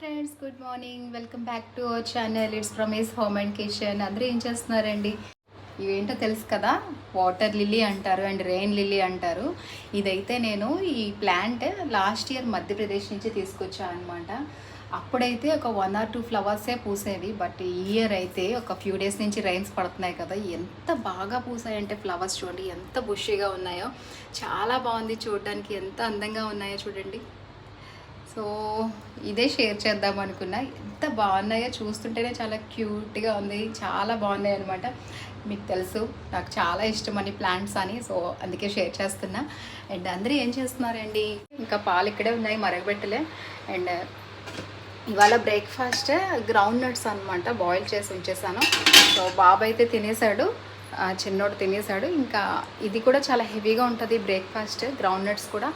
Friends, good morning. Welcome back to our channel. It's from is home and kitchen. అందరూ ఏం చేస్తున్నారండి? ఇవేంటో తెలుసు కదా, వాటర్ లిల్లీ అంటారు అండ్ రెయిన్ లిల్లీ అంటారు. ఇదైతే నేను ఈ ప్లాంట్ లాస్ట్ ఇయర్ మధ్యప్రదేశ్ నుంచి తీసుకొచ్చాను అనమాట. అప్పుడైతే ఒక 1 or 2 ఫ్లవర్సే పూసేవి. బట్ ఈ ఇయర్ అయితే ఒక ఫ్యూ డేస్ నుంచి రైన్స్ పడుతున్నాయి కదా, ఎంత బాగా పూసాయంటే ఫ్లవర్స్ చూడండి ఎంత బుషీగా ఉన్నాయో. చాలా బాగుంది చూడడానికి, ఎంత అందంగా ఉన్నాయో చూడండి. సో ఇదే షేర్ చేద్దాం అనుకున్నా. ఎంత బాగున్నాయో, చూస్తుంటేనే చాలా క్యూట్గా ఉంది, చాలా బాగున్నాయి అనమాట. మీకు తెలుసు నాకు చాలా ఇష్టం అని ప్లాంట్స్ అని, సో అందుకే షేర్ చేస్తున్నా. అండ్ అందరూ ఏం చేస్తున్నారండి? ఇంకా పాలు ఇక్కడే ఉన్నాయి, మరగబెట్టలే. అండ్ ఇవాళ బ్రేక్ఫాస్ట్ గ్రౌండ్ నట్స్ అనమాట, బాయిల్ చేసి ఉంచేసాను. సో బాబు అయితే తినేసాడు, చిన్నోడు తినేసాడు. ఇంకా ఇది కూడా చాలా హెవీగా ఉంటుంది బ్రేక్ఫాస్ట్, గ్రౌండ్ నట్స్ కూడా.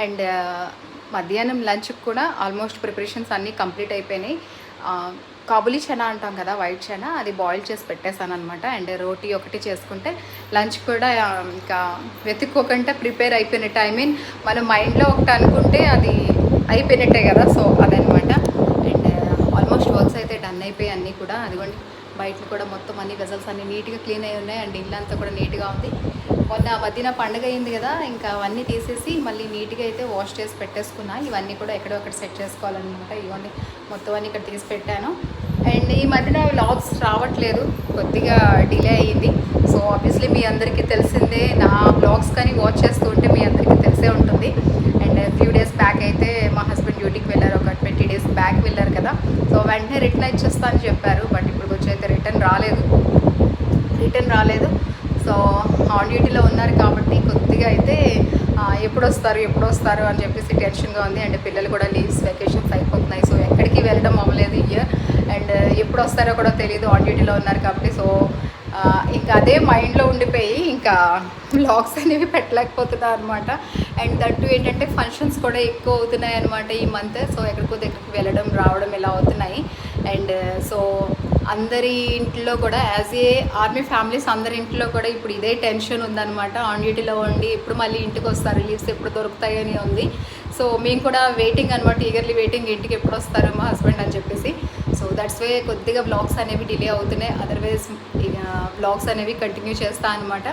అండ్ మధ్యాహ్నం లంచ్కి కూడా ఆల్మోస్ట్ ప్రిపరేషన్స్ అన్నీ కంప్లీట్ అయిపోయినాయి. కాబులి చనా అంటాం కదా, వైట్ చనా, అది బాయిల్ చేసి పెట్టేశాను అనమాట. అండ్ రోటీ ఒకటి చేసుకుంటే లంచ్ కూడా ఇంకా వెతుక్కోకుండా ప్రిపేర్ అయిపోయినట్టు. ఐ మీన్ మనం మైండ్లో ఒకటి అనుకుంటే అది అయిపోయినట్టే కదా, సో అదనమాట. అండ్ ఆల్మోస్ట్ వర్క్స్ అయితే డన్ అయిపోయాయి అన్నీ కూడా. అదిగోండి బయట కూడా మొత్తం అన్ని వెజల్స్ అన్నీ నీట్గా క్లీన్ అయి ఉన్నాయి. అండ్ ఇల్లంతా కూడా నీట్గా ఉంది. మొన్న మధ్యన పండుగ అయింది కదా, ఇంకా అవన్నీ తీసేసి మళ్ళీ నీట్గా అయితే వాష్ చేసి పెట్టేసుకున్నా. ఇవన్నీ కూడా ఎక్కడో ఒకటి సెట్ చేసుకోవాలన్నమాట. ఇవన్నీ మొత్తం అన్నీ ఇక్కడ తీసి పెట్టాను. అండ్ ఈ మధ్యన వ్లాగ్స్ రావట్లేదు, కొద్దిగా డిలే అయ్యింది. సో ఆబ్వియస్లీ మీ అందరికీ తెలిసిందే, నా వ్లాగ్స్ కానీ వాచ్ చేస్తూ ఉంటే మీ అందరికీ తెలిసే ఉంటుంది. అండ్ ఫ్యూ డేస్ బ్యాక్ అయితే మా హస్బెండ్ డ్యూటీకి వెళ్ళారు, ఒక 20 days బ్యాక్ వెళ్ళారు కదా. సో వెంటనే రిటర్న్ ఇచ్చేస్తా అని చెప్పారు. బట్ ఇప్పుడు వచ్చి అయితే రిటర్న్ రాలేదు. సో ఆన్ డ్యూటీలో ఉన్నారు కాబట్టి కొద్దిగా అయితే ఎప్పుడు వస్తారు అని చెప్పేసి టెన్షన్గా ఉంది. అండ్ పిల్లలు కూడా లీవ్స్, వెకేషన్స్ అయిపోతున్నాయి. సో ఎక్కడికి వెళ్ళడం అవ్వలేదు ఇయర్. అండ్ ఎప్పుడు వస్తారో కూడా తెలియదు, ఆన్ డ్యూటీలో ఉన్నారు కాబట్టి. సో ఇంకా అదే మైండ్లో ఉండిపోయి ఇంకా వ్లాగ్స్ అనేవి పెట్టలేకపోతున్నారు అనమాట. అండ్ దట్టు ఏంటంటే ఫంక్షన్స్ కూడా ఎక్కువ అవుతున్నాయి అనమాట ఈ మంత్. సో ఎక్కడికి వెళ్ళడం రావడం ఇలా అవుతున్నాయి. అండ్ సో అందరి ఇంట్లో కూడా యాజ్ ఏ ఆర్మీ ఫ్యామిలీస్ అందరి ఇంట్లో కూడా ఇప్పుడు ఇదే టెన్షన్ ఉందన్నమాట. ఆన్ డ్యూటీలో ఉండి ఎప్పుడు మళ్ళీ ఇంటికి వస్తారు, లీవ్స్ ఎప్పుడు దొరుకుతాయని ఉంది. సో మేము కూడా వెయిటింగ్ అనమాట, ఈగర్లీ వెయిటింగ్, ఇంటికి ఎప్పుడు వస్తారు మా హస్బెండ్ అని చెప్పేసి. సో దట్స్ వే కొద్దిగా వ్లాగ్స్ అనేవి డిలే అవుతున్నాయి. అదర్వైజ్ వ్లాగ్స్ అనేవి కంటిన్యూ చేస్తా అనమాట.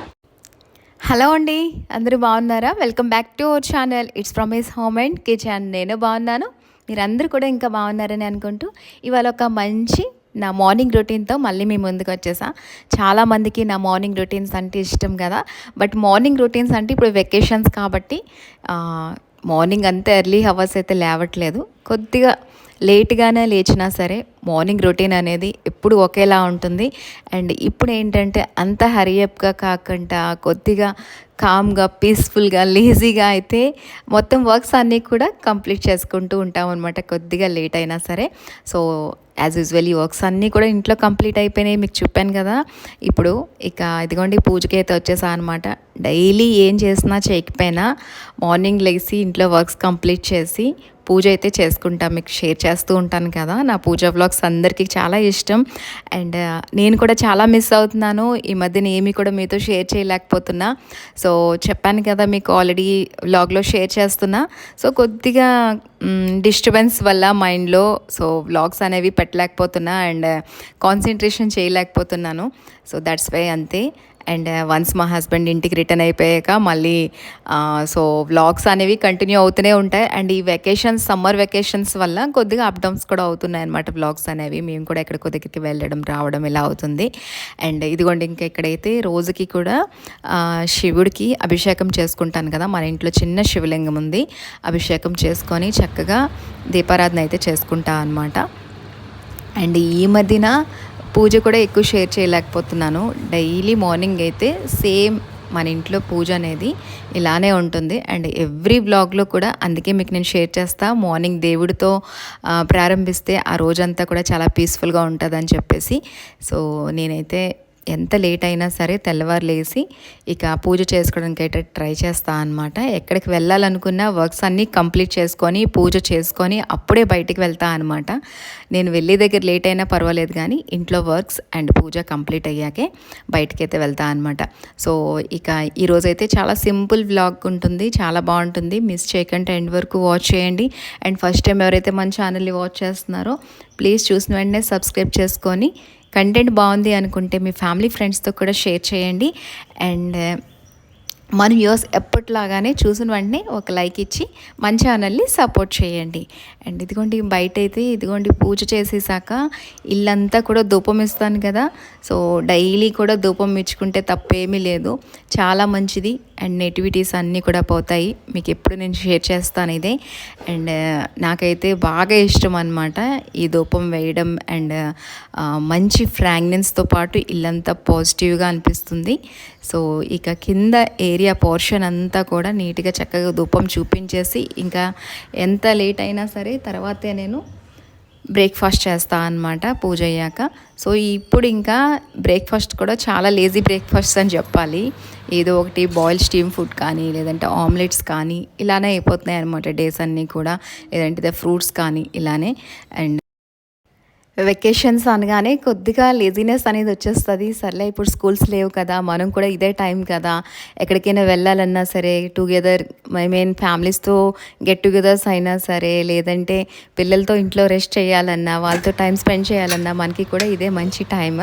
హలో అండి, అందరూ బాగున్నారా? Welcome back to our channel. It's from is home and kitchen. నేను బాగున్నాను, మీరందరూ కూడా ఇంకా బాగున్నారని అనుకుంటూ ఇవాళ ఒక మంచి నా మార్నింగ్ రొటీన్తో మళ్ళీ మీ ముందుకు వచ్చేసా. చాలామందికి నా మార్నింగ్ రొటీన్స్ అంటే ఇష్టం కదా. బట్ మార్నింగ్ రొటీన్స్ అంటే ఇప్పుడు వెకేషన్స్ కాబట్టి మార్నింగ్ అంత ఎర్లీ అవర్స్ అయితే లేవట్లేదు. కొద్దిగా లేట్గానే లేచినా సరే మార్నింగ్ రొటీన్ అనేది ఎప్పుడు ఒకేలా ఉంటుంది. అండ్ ఇప్పుడు ఏంటంటే అంత హరియప్గా కాకుండా కొద్దిగా కామ్గా, పీస్ఫుల్గా, లేజీగా అయితే మొత్తం వర్క్స్ అన్నీ కూడా కంప్లీట్ చేసుకుంటూ ఉంటాం అనమాట, కొద్దిగా లేట్ అయినా సరే. సో యాజ్ యూజువల్ ఈ వర్క్స్ అన్నీ కూడా ఇంట్లో కంప్లీట్ అయిపోయినాయి, మీకు చెప్పాను కదా. ఇప్పుడు ఇక ఇదిగోండి పూజకి అయితే వచ్చేసా అనమాట. డైలీ ఏం చేసినా చేయకపోయినా మార్నింగ్ లేచి ఇంట్లో వర్క్స్ కంప్లీట్ చేసి పూజ అయితే చేసుకుంటా, మీకు షేర్ చేస్తూ ఉంటాను కదా. నా పూజ వ్లాగ్స్ అందరికీ చాలా ఇష్టం. అండ్ నేను కూడా చాలా మిస్ అవుతున్నాను ఈ మధ్యన, ఏమీ కూడా మీతో షేర్ చేయలేకపోతున్నా. సో చెప్పాను కదా మీకు ఆల్రెడీ వ్లాగ్లో షేర్ చేస్తున్నా. సో కొద్దిగా డిస్టర్బెన్స్ వల్ల మైండ్లో సో వ్లాగ్స్ అనేవి పెట్టలేకపోతున్నా అండ్ కాన్సన్ట్రేషన్ చేయలేకపోతున్నాను. సో దట్స్ వై అంతే. అండ్ వన్స్ మా హస్బెండ్ ఇంటికి రిటర్న్ అయిపోయాక మళ్ళీ సో వ్లాగ్స్ అనేవి కంటిన్యూ అవుతూనే ఉంటాయి. అండ్ ఈ వెకేషన్స్, సమ్మర్ వెకేషన్స్ వల్ల కొద్దిగా అప్ డౌన్స్ కూడా అవుతున్నాయి అనమాట వ్లాగ్స్ అనేవి. మేము కూడా ఎక్కడికి వెళ్ళడం రావడం ఇలా అవుతుంది. అండ్ ఇదిగోండి ఇంకా ఇక్కడైతే రోజుకి కూడా శివుడికి అభిషేకం చేసుకుంటాను కదా. మన ఇంట్లో చిన్న శివలింగం ఉంది, అభిషేకం చేసుకొని చక్కగా దీపారాధన అయితే చేసుకుంటా అనమాట. అండ్ ఈ మధ్యన పూజ కూడా ఎక్కువ షేర్ చేయలేకపోతున్నాను. డైలీ మార్నింగ్ అయితే సేమ్ మన ఇంట్లో పూజ అనేది ఇలానే ఉంటుంది. అండ్ ఎవ్రీ వ్లాగ్లో కూడా అందుకే మీకు నేను షేర్ చేస్తా, మార్నింగ్ దేవుడితో ప్రారంభిస్తే ఆ రోజంతా కూడా చాలా పీస్ఫుల్గా ఉంటుందని చెప్పేసి. సో నేనైతే ఎంత లేట్ అయినా సరే తెల్లవారు లేసి ఇక పూజ చేసుకోవడానికి అయితే ట్రై చేస్తా అనమాట. ఎక్కడికి వెళ్ళాలనుకున్న వర్క్స్ అన్నీ కంప్లీట్ చేసుకొని పూజ చేసుకొని అప్పుడే బయటికి వెళ్తా అనమాట. నేను వెళ్ళే దగ్గర లేట్ అయినా పర్వాలేదు కానీ ఇంట్లో వర్క్స్ అండ్ పూజ కంప్లీట్ అయ్యాకే బయటికైతే వెళ్తా అనమాట. సో ఇక ఈరోజైతే చాలా సింపుల్ వ్లాగ్ ఉంటుంది, చాలా బాగుంటుంది. మిస్ చేయకుండా ఎండ్ వరకు వాచ్ చేయండి. అండ్ ఫస్ట్ టైం ఎవరైతే మన ఛానల్ని వాచ్ చేస్తున్నారో ప్లీజ్ చూసిన వెంటనే సబ్స్క్రైబ్ చేసుకొని కంటెంట్ బాగుంది అనుకుంటే మీ ఫ్యామిలీ ఫ్రెండ్స్తో కూడా షేర్ చేయండి. అండ్ మన వ్యూవర్స్ ఎప్పటిలాగానే చూసిన వెంటనే ఒక లైక్ ఇచ్చి మన ఛానల్ని సపోర్ట్ చేయండి. అండ్ ఇదిగోండి బయట అయితే ఇదిగోండి పూజ చేసేసాక ఇల్లంతా కూడా ధూపం ఇస్తాను కదా. సో డైలీ కూడా ధూపం ఇచ్చుకుంటే తప్పేమీ లేదు, చాలా మంచిది. అండ్ నెగిటివిటీస్ అన్నీ కూడా పోతాయి. మీకు ఎప్పుడు నేను షేర్ చేస్తాను ఇదే. అండ్ నాకైతే బాగా ఇష్టం అనమాట ఈ ధూపం వేయడం. అండ్ మంచి ఫ్రాగ్రెన్స్తో పాటు ఇల్లంతా పాజిటివ్గా అనిపిస్తుంది. సో ఇక కింద ఏరియా పోర్షన్ అంతా కూడా నీట్గా చక్కగా ధూపం చూపించేసి ఇంకా ఎంత లేట్ అయినా సరే తర్వాతే నేను బ్రేక్ఫాస్ట్ చేస్తా అనమాట పూజ అయ్యాక. సో ఇప్పుడు ఇంకా బ్రేక్ఫాస్ట్ కూడా చాలా లేజీ బ్రేక్ఫాస్ట్ అని చెప్పాలి. ఏదో ఒకటి బాయిల్ స్టీమ్ ఫుడ్ కానీ లేదంటే ఆమ్లెట్స్ కానీ ఇలానే అయిపోతున్నాయి అనమాట డేస్ అన్నీ కూడా, లేదంటే ఫ్రూట్స్ కానీ ఇలానే. అండ్ వెకేషన్స్ అనగానే కొద్దిగా లేజినెస్ అనేది వచ్చేస్తుంది. సర్లే ఇప్పుడు స్కూల్స్ లేవు కదా, మనం కూడా ఇదే టైం కదా, ఎక్కడికైనా వెళ్ళాలన్నా సరే టుగెదర్ ఫ్యామిలీస్తో గెట్ టుగెదర్స్ అయినా సరే, లేదంటే పిల్లలతో ఇంట్లో రెస్ట్ చేయాలన్నా వాళ్ళతో టైం స్పెండ్ చేయాలన్నా మనకి కూడా ఇదే మంచి టైం.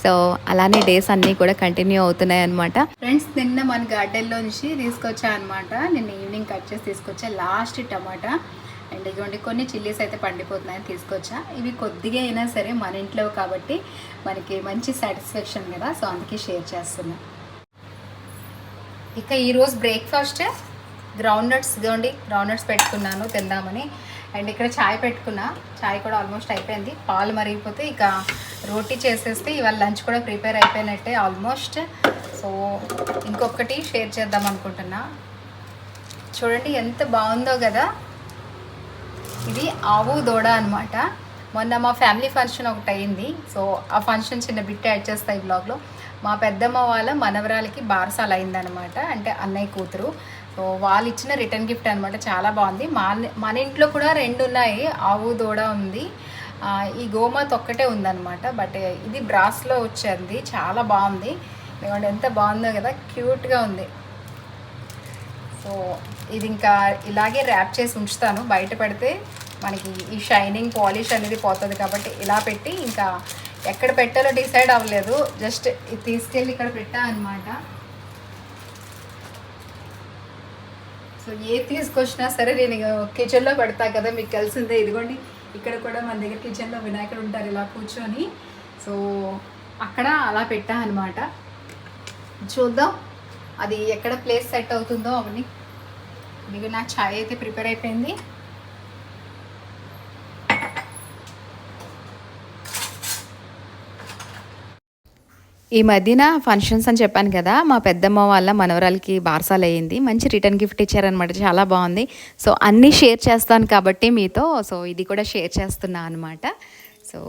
సో అలానే డేస్ అన్నీ కూడా కంటిన్యూ అవుతున్నాయి అనమాట. ఫ్రెండ్స్ నిన్న మన గార్డెన్లో నుంచి తీసుకొచ్చా అనమాట. నిన్న ఈవినింగ్ కట్ చేసి తీసుకొచ్చా లాస్ట్ టమాటా. అండ్ ఇదిగోండి కొన్ని చిల్లీస్ అయితే పండిపోతున్నాయని తీసుకొచ్చా. ఇవి కొద్దిగా అయినా సరే మన ఇంట్లో కాబట్టి మనకి మంచి సాటిస్ఫాక్షన్ కదా, సో అందుకే షేర్ చేస్తున్నా. ఇక ఈరోజు బ్రేక్ఫాస్ట్ గ్రౌండ్ నట్స్, ఇదిగోండి గ్రౌండ్ నట్స్ పెట్టుకున్నాను తిందామని. అండ్ ఇక్కడ చాయ్ పెట్టుకున్నా, చాయ్ కూడా ఆల్మోస్ట్ అయిపోయింది. పాలు మరిగిపోతే ఇక రోటీ చేసేస్తే ఇవాళ లంచ్ కూడా ప్రిపేర్ అయిపోయినట్టే ఆల్మోస్ట్. సో ఇంకొకటి షేర్ చేద్దాం అనుకుంటున్నా. చూడండి ఎంత బాగుందో కదా. ఇది ఆవు దూడ అనమాట. మొన్న మా ఫ్యామిలీ ఫంక్షన్ ఒకటి అయింది. సో ఆ ఫంక్షన్ చిన్న బిట్ యాడ్ చేస్తాయి ఈ బ్లాగ్లో. మా పెద్దమ్మ వాళ్ళ మనవరాలకి బారసాల అయిందనమాట, అంటే అన్నయ్య కూతురు. సో వాళ్ళు ఇచ్చిన రిటర్న్ గిఫ్ట్ అనమాట. చాలా బాగుంది. మన ఇంట్లో కూడా 2 ఉన్నాయి, ఆవు దూడ ఉంది. ఈ గోమాత ఒక్కటే ఉందన్నమాట. బట్ ఇది బ్రాస్లో వచ్చింది, చాలా బాగుంది. ఎంత బాగుందో కదా, క్యూట్గా ఉంది. సో ఇది ఇంకా ఇలాగే ర్యాప్ చేసి ఉంచుతాను. బయట పెడితే మనకి ఈ షైనింగ్ పాలిష్ అనేది పోతుంది కాబట్టి ఇలా పెట్టి ఇంకా ఎక్కడ పెట్టాలో డిసైడ్ అవ్వలేదు. జస్ట్ ఇది తీసుకెళ్ళి ఇక్కడ పెట్టా అనమాట. సో ఏది తీసుకొచ్చినా సరే నేను కిచెన్లో పెడతా కదా, మీకు తెలిసిందే. ఇదిగోండి ఇక్కడ కూడా మన దగ్గర కిచెన్లో వినాయకుడు ఉంటారు ఇలా కూర్చొని. సో అక్కడ అలా పెట్టా అనమాట. చూద్దాం అది ఎక్కడ ప్లేస్ సెట్ అవుతుందో అవన్నీ. ఇది నా ఛాయ్ అయితే ప్రిపేర్ అయిపోయింది. ఈ మధ్యన ఫంక్షన్స్ అని చెప్పాను కదా, మా పెద్దమ్మ వాళ్ళ మనవరాలకి బారసాలు అయ్యింది. మంచి రిటర్న్ గిఫ్ట్ ఇచ్చారనమాట, చాలా బాగుంది. సో అన్నీ షేర్ చేస్తాను కాబట్టి మీతో, సో ఇది కూడా షేర్ చేస్తున్నా అనమాట. సో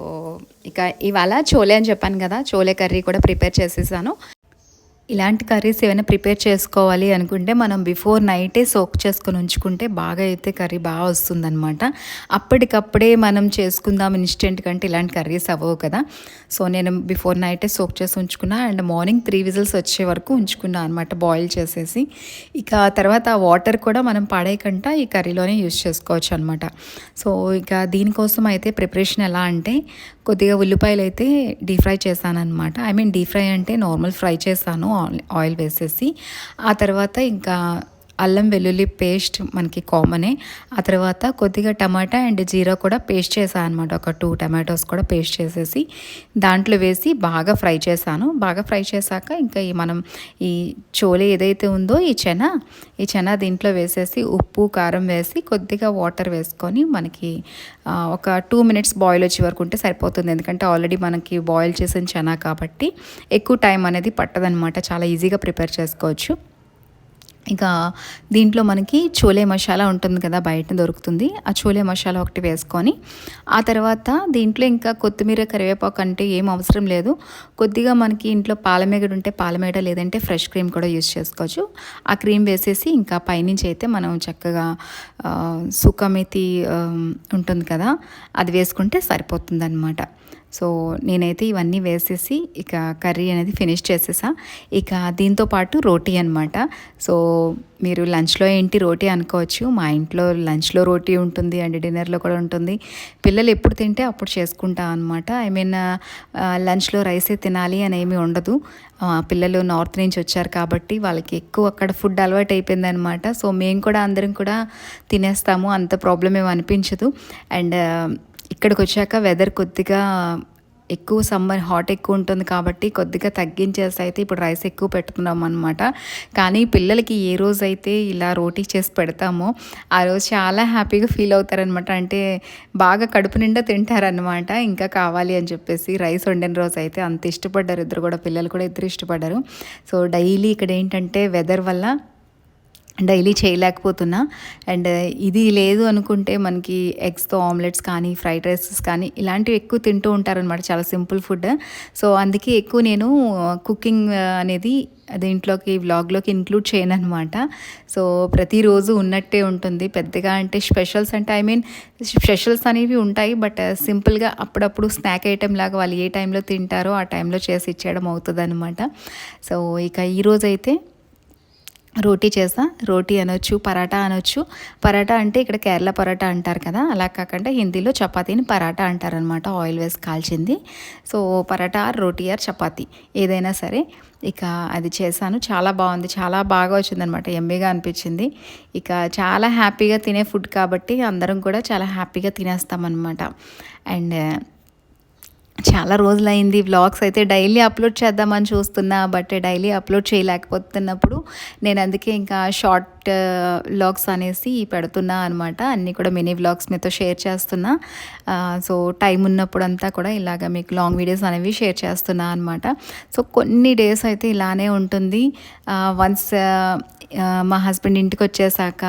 ఇక ఇవాళ చోలే అని చెప్పాను కదా, చోలే కర్రీ కూడా ప్రిపేర్ చేసేసాను. ఇలాంటి కర్రీస్ ఏమైనా ప్రిపేర్ చేసుకోవాలి అనుకుంటే మనం బిఫోర్ నైటే సోక్ చేసుకొని ఉంచుకుంటే బాగా అయితే కర్రీ బాగా వస్తుందన్నమాట. అప్పటికప్పుడే మనం చేసుకుందాం ఇన్స్టెంట్ కంటే ఇలాంటి కర్రీస్ అవ్వవు కదా. సో నేను బిఫోర్ నైటే సోక్ చేసి ఉంచుకున్నా. అండ్ మార్నింగ్ 3 విజిల్స్ వచ్చే వరకు ఉంచుకున్నా అనమాట బాయిల్ చేసేసి. ఇక తర్వాత ఆ వాటర్ కూడా మనం పడేయకుండా ఈ కర్రీలోనే యూజ్ చేసుకోవచ్చు అనమాట. సో ఇక దీనికోసం అయితే ప్రిపరేషన్ ఎలా అంటే కొద్దిగా ఉల్లిపాయలు అయితే డీప్ ఫ్రై చేశాను అనమాట. డీప్ ఫ్రై అంటే నార్మల్ ఫ్రై చేశాను ఆయిల్ వేసేసి. ఆ తర్వాత ఇంకా అల్లం వెల్లుల్లి పేస్ట్ మనకి కామనే. ఆ తర్వాత కొద్దిగా టమాటా అండ్ జీరా కూడా పేస్ట్ చేశాను అనమాట. ఒక 2 టమాటోస్ కూడా పేస్ట్ చేసేసి దాంట్లో వేసి బాగా ఫ్రై చేశాను. బాగా ఫ్రై చేశాక ఇంకా మనం ఈ చోలే ఏదైతే ఉందో ఈ చెన దీంట్లో వేసేసి ఉప్పు కారం వేసి కొద్దిగా వాటర్ వేసుకొని మనకి ఒక 2 మినిట్స్ బాయిల్ వచ్చే వరకు ఉంటే సరిపోతుంది. ఎందుకంటే ఆల్రెడీ మనకి బాయిల్ చేసిన చెన కాబట్టి ఎక్కువ టైం అనేది పట్టదనమాట, చాలా ఈజీగా ప్రిపేర్ చేసుకోవచ్చు. ఇక దీంట్లో మనకి చోలే మసాలా ఉంటుంది కదా, బయట దొరుకుతుంది. ఆ చోలే మసాలా ఒకటి వేసుకొని ఆ తర్వాత దీంట్లో ఇంకా కొత్తిమీర కరివేపాకు అంటే ఏం అవసరం లేదు. కొద్దిగా మనకి ఇంట్లో పాలమేగడ ఉంటే పాలమేగడ, లేదంటే ఫ్రెష్ క్రీమ్ కూడా యూస్ చేసుకోవచ్చు. ఆ క్రీమ్ వేసేసి ఇంకా పైనుంచి అయితే మనం చక్కగా సుఖమేతి ఉంటుంది కదా, అది వేసుకుంటే సరిపోతుంది అనమాట. సో నేనైతే ఇవన్నీ వేసేసి ఇక కర్రీ అనేది ఫినిష్ చేసేసా. ఇక దీంతో పాటు రోటీ అనమాట. సో మీరు లంచ్లో ఏంటి రోటీ అనుకోవచ్చు. మా ఇంట్లో లంచ్లో రోటీ ఉంటుంది అండ్ డిన్నర్లో కూడా ఉంటుంది. పిల్లలు ఎప్పుడు తింటే అప్పుడు చేసుకుంటా అనమాట. ఐ మీన్ లంచ్లో రైసే తినాలి అని ఏమీ ఉండదు. పిల్లలు నార్త్ నుంచి వచ్చారు కాబట్టి వాళ్ళకి ఎక్కువ అక్కడ ఫుడ్ అలవాటు అయిపోయింది అనమాట. సో మేము కూడా అందరం కూడా తినేస్తాము, అంత ప్రాబ్లం ఏమి అనిపించదు. అండ్ ఇక్కడికి వచ్చాక వెదర్ కొద్దిగా ఎక్కువ సమ్మర్ హాట్ ఎక్కువ ఉంటుంది కాబట్టి కొద్దిగా తగ్గించేసి అయితే ఇప్పుడు రైస్ ఎక్కువ పెట్టుకున్నాం అనమాట. కానీ పిల్లలకి ఏ రోజైతే ఇలా రోటీ చేసి పెడతామో ఆ రోజు చాలా హ్యాపీగా ఫీల్ అవుతారనమాట. అంటే బాగా కడుపు నిండా తింటారనమాట. ఇంకా కావాలి అని చెప్పేసి రైస్ వండిన రోజు అయితే అంత ఇష్టపడ్డారు ఇద్దరు కూడా, పిల్లలు కూడా ఇద్దరు ఇష్టపడ్డారు. సో డైలీ ఇక్కడ ఏంటంటే వెదర్ వల్ల డైలీ చేయలేకపోతున్నా. అండ్ ఇది లేదు అనుకుంటే మనకి ఎగ్స్తో ఆమ్లెట్స్ కానీ ఫ్రైడ్ రైసెస్ కానీ ఇలాంటివి ఎక్కువ తింటూ ఉంటారనమాట, చాలా సింపుల్ ఫుడ్. సో అందుకే ఎక్కువ నేను కుకింగ్ అనేది దీంట్లోకి వ్లాగ్లోకి ఇంక్లూడ్ చేయను అనమాట. సో ప్రతిరోజు ఉన్నట్టే ఉంటుంది. పెద్దగా అంటే స్పెషల్స్ అంటే ఐ మీన్ స్పెషల్స్ అనేవి ఉంటాయి, బట్ సింపుల్గా అప్పుడప్పుడు స్నాక్ ఐటెం లాగా వాళ్ళు ఏ టైంలో తింటారో ఆ టైంలో చేసి ఇచ్చేయడం అవుతుంది అనమాట. సో ఇక ఈరోజు అయితే రోటీ చేసా. రోటీ అనొచ్చు, పరాటా అనొచ్చు. పరాటా అంటే ఇక్కడ కేరళ పరాటా అంటారు కదా, అలా కాకుండా హిందీలో చపాతీని పరాటా అంటారనమాట, ఆయిల్ వేసి కాల్చింది. So paratha or roti or chapati ఏదైనా సరే ఇక అది చేశాను. చాలా బాగుంది, చాలా బాగా వచ్చిందనమాట, ఎమ్మీగా అనిపించింది. ఇక చాలా హ్యాపీగా తినే ఫుడ్ కాబట్టి అందరం కూడా చాలా హ్యాపీగా తినేస్తామన్నమాట. అండ్ చాలా రోజులైంది వ్లాగ్స్ అయితే డైలీ అప్లోడ్ చేద్దామని చూస్తున్నా, బట్ డైలీ అప్లోడ్ చేయలేకపోతున్నప్పుడు నేను అందుకే ఇంకా షార్ట్ వ్లాగ్స్ అనేసి పెడుతున్నా అనమాట. అన్నీ కూడా మినీ వ్లాగ్స్ మీతో షేర్ చేస్తున్నా. సో టైం ఉన్నప్పుడు అంతా కూడా ఇలాగ మీకు లాంగ్ వీడియోస్ అనేవి షేర్ చేస్తున్నా అనమాట. సో కొన్ని డేస్ అయితే ఇలానే ఉంటుంది. వన్స్ మా హస్బెండ్ ఇంటికి వచ్చేసాక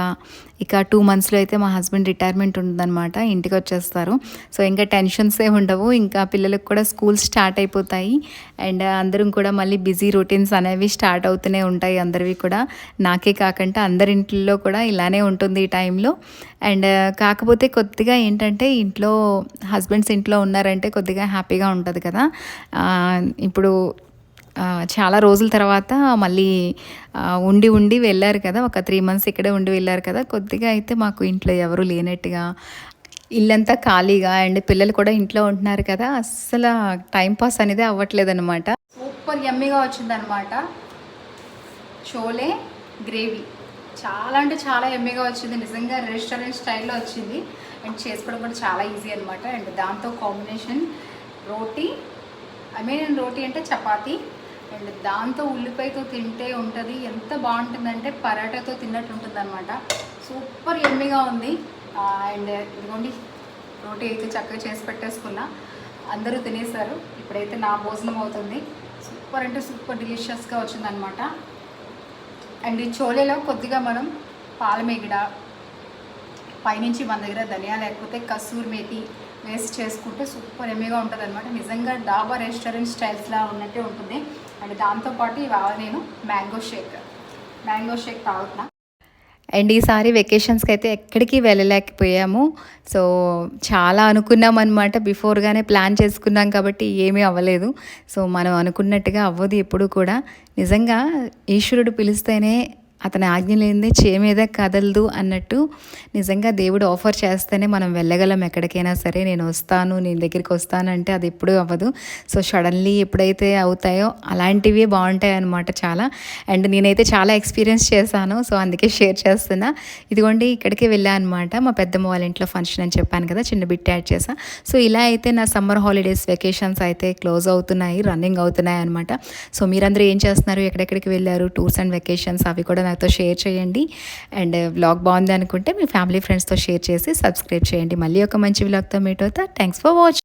ఇక 2 monthsలో అయితే మా హస్బెండ్ రిటైర్మెంట్ ఉంటుందన్నమాట, ఇంటికి వచ్చేస్తారు. సో ఇంకా టెన్షన్సే ఉండవు, ఇంకా పిల్లలకు కూడా స్కూల్ స్టార్ట్ అయిపోతాయి. అండ్ అందరం కూడా మళ్ళీ బిజీ రొటీన్స్ అనేవి స్టార్ట్ అవుతూనే ఉంటాయి అందరివి కూడా. నాకే కాకుండా అందరింట్లో కూడా ఇలానే ఉంటుంది ఈ టైంలో. అండ్ కాకపోతే కొద్దిగా ఏంటంటే ఇంట్లో హస్బెండ్స్ ఇంట్లో ఉన్నారంటే కొద్దిగా హ్యాపీగా ఉంటుంది కదా. ఇప్పుడు చాలా రోజుల తర్వాత మళ్ళీ ఉండి వెళ్ళారు కదా, ఒక 3 months ఇక్కడే ఉండి వెళ్ళారు కదా. కొద్దిగా అయితే మాకు ఇంట్లో ఎవరు లేనట్టుగా, ఇల్లంతా ఖాళీగా, అండ్ పిల్లలు కూడా ఇంట్లో ఉంటున్నారు కదా, అస్సలు టైంపాస్ అనేది అవ్వట్లేదన్నమాట. సూపర్ యమ్మీగా వచ్చిందనమాట చోలే గ్రేవీ. చాలా అంటే చాలా యమ్మీగా వచ్చింది, నిజంగా రెస్టారెంట్ స్టైల్లో వచ్చింది. అండ్ చేసుకోవడం కూడా చాలా ఈజీ అనమాట. అండ్ దాంతో కాంబినేషన్ రోటీ, ఐ మీన్ రోటీ అంటే చపాతీ, అండ్ దాంతో ఉల్లిపాయతో తింటే ఉంటుంది, ఎంత బాగుంటుందంటే పరాటాతో తిన్నట్టు ఉంటుంది అనమాట. సూపర్ యమ్మీగా ఉంది. అండ్ ఇదిగోండి రోటీ అయితే చక్కగా చేసి పెట్టేసుకున్నా, అందరూ తినేశారు. ఇప్పుడైతే నా భోజనం అవుతుంది. సూపర్ అంటే సూపర్ డెలిషియస్గా వచ్చిందనమాట. అండ్ ఈ చోలేలో కొద్దిగా మనం పాలమేగడ, పైనుంచి మన దగ్గర ధనియా లేకపోతే కసూరి మేతి వేస్ట్ చేసుకుంటే సూపర్ ఎమ్మీగా ఉంటుంది అనమాట. నిజంగా డాబా రెస్టారెంట్ స్టైల్స్లా ఉన్నట్టే ఉంటుంది. అండ్ దాంతోపాటు ఇవాళ నేను మ్యాంగో షేక్ తాగుతున్నా. అండ్ ఈసారి వెకేషన్స్కి అయితే ఎక్కడికి వెళ్ళలేకపోయాము. సో చాలా అనుకున్నాం అనమాట, బిఫోర్గానే ప్లాన్ చేసుకున్నాం కాబట్టి ఏమీ అవ్వలేదు. సో మనం అనుకున్నట్టుగా అవ్వదు ఎప్పుడు కూడా. నిజంగా ఈశ్వరుడు పిలిస్తేనే, అతని ఆజ్ఞ లేనిదే చేమేదే కదలదు అన్నట్టు, నిజంగా దేవుడు ఆఫర్ చేస్తేనే మనం వెళ్ళగలం ఎక్కడికైనా సరే. నేను వస్తాను, నేను దగ్గరికి వస్తానంటే అది ఎప్పుడూ అవ్వదు. సో సడన్లీ ఎప్పుడైతే అవుతాయో అలాంటివి బాగుంటాయి అన్నమాట చాలా. అండ్ నేనైతే చాలా ఎక్స్పీరియన్స్ చేశాను, సో అందుకే షేర్ చేస్తున్నా. ఇదిగోండి ఇక్కడికే వెళ్ళాను అనమాట, మా పెద్దమ్మ వాళ్ళ ఇంట్లో ఫంక్షన్ అని చెప్పాను కదా, చిన్న బిట్ యాడ్ చేసా. సో ఇలా అయితే నా సమ్మర్ హాలిడేస్ వెకేషన్స్ అయితే క్లోజ్ అవుతున్నాయి, రన్నింగ్ అవుతున్నాయి అనమాట. సో మీరందరూ ఏం చేస్తున్నారు, ఎక్కడెక్కడికి వెళ్ళారు, టూర్స్ అండ్ వెకేషన్స్, అవి కూడా నాతో షేర్ చేయండి. అండ్ వ్లాగ్ బాగుంది అనుకుంటే మీ ఫ్యామిలీ ఫ్రెండ్స్తో షేర్ చేసి సబ్స్క్రైబ్ చేయండి. మళ్ళీ ఒక మంచి వ్లాగ్తో మీట్ అవుతా. Thanks for watching.